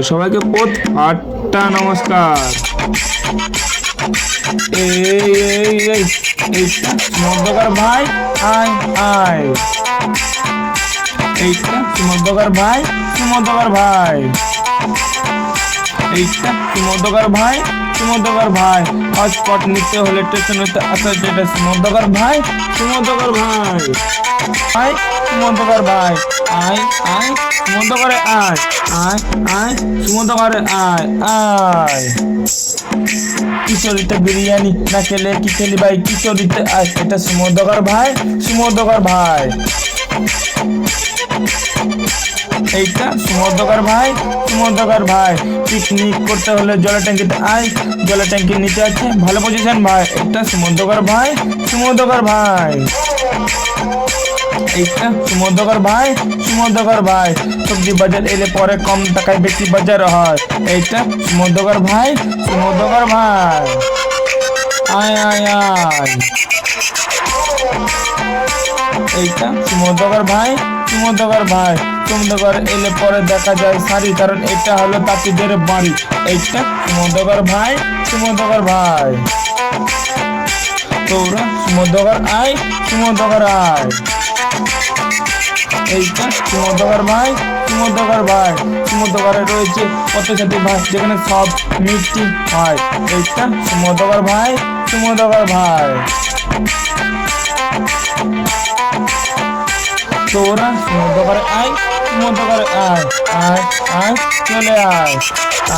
সবাইকে আটটা নমস্কার। এই এই এই এইটা মধ্যকার ভাই, আয় আয়। এইটা মধ্যকার ভাই, মধ্যকার ভাই। এইটা মধ্যকার ভাই, মধ্যকার ভাই। হটস্পট নিতে হলে স্টেশন হতে আসা, যেটা মধ্যকার ভাই, মধ্যকার ভাই। আয় মধ্যকার ভাই, আয় আয় মধ্যকারে আয়, আয় আয় মধ্যকারে আয় আয়। কিশোরীতে বিরিয়ানি না খেলে কি খেলি ভাই, কিশোরীতে আয়। এটা সুমধ্যকার ভাই, সুমধ্যকার ভাই। এইটা সুমধ্যকার ভাই, সুমধ্যকার ভাই। পিকনিক করতে হলে জলের ট্যাঙ্কিতে আয়, জলের ট্যাঙ্কির নিচে আছে ভালো পজিশন ভাই। এটা সুমধ্যকার ভাই, সুমধ্যকার ভাই। এইটা সুমধ্যকার ভাই, সুমধ্যকার ভাই। সবজি বাজার এলে পরে কম টাকায় বেশি বাজার হয়। এইটা সুমধ্যকার ভাই, সুমধ্যকার ভাই। আয় আয় আয়। এইটা সুমধ্যকার ভাই, সুমধ্যকার ভাই। সুমধ্যকার এলে পরে দেখা যায় শাড়ি, কারণ এটা হলো তাঁতিদের বাড়ি। এইটা সুমধ্যকার ভাই, সুমধ্যকার ভাই। তোরা সুমধ্যকার আয়, সুমধ্যকার আয়। এইটা সুমধ্যকার ভাই, সুমধ্যকার ভাই। সুমধ্যকারে রয়েছে কত সাথী ভাই, যেখানে সব মিষ্টি হয়। এইটা সুমধ্যকার ভাই, সুমধ্যকার ভাই। তোরা সুমধ্যকারে আয়, সুমধ্যকারে আয়, আয় আয় চলে আয়,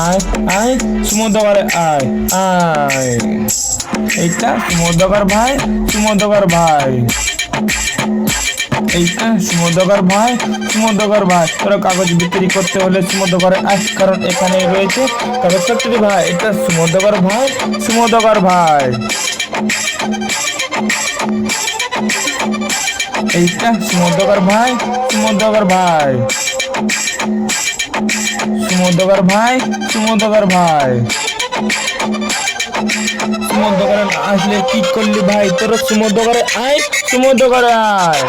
আয় আয় সুমধ্যকারে আয় আয়। এইটা সুমধ্যকার ভাই, সুমধ্যকার ভাই। এইটা সুমধ্যকার ভাই, সুমধ্যকার ভাই। তোরা কাগজ বিক্রি করতে হলে সুমধ্যকারে আয়, কারণ এখানে রয়েছে কাগজ ফ্যাক্টরি ভাই। এটা সুমধ্যকার ভাই, সুমধ্যকার ভাই। এইটা সুমধ্যকার ভাই, সুমধ্যকার ভাই। সুমধ্যকার ভাই, সুমধ্যকার ভাই। সুমধ্যকারে আসলে কি করলি ভাই, তোর সুমধ্যকারে আয়, সুমধ্যকারে আয়।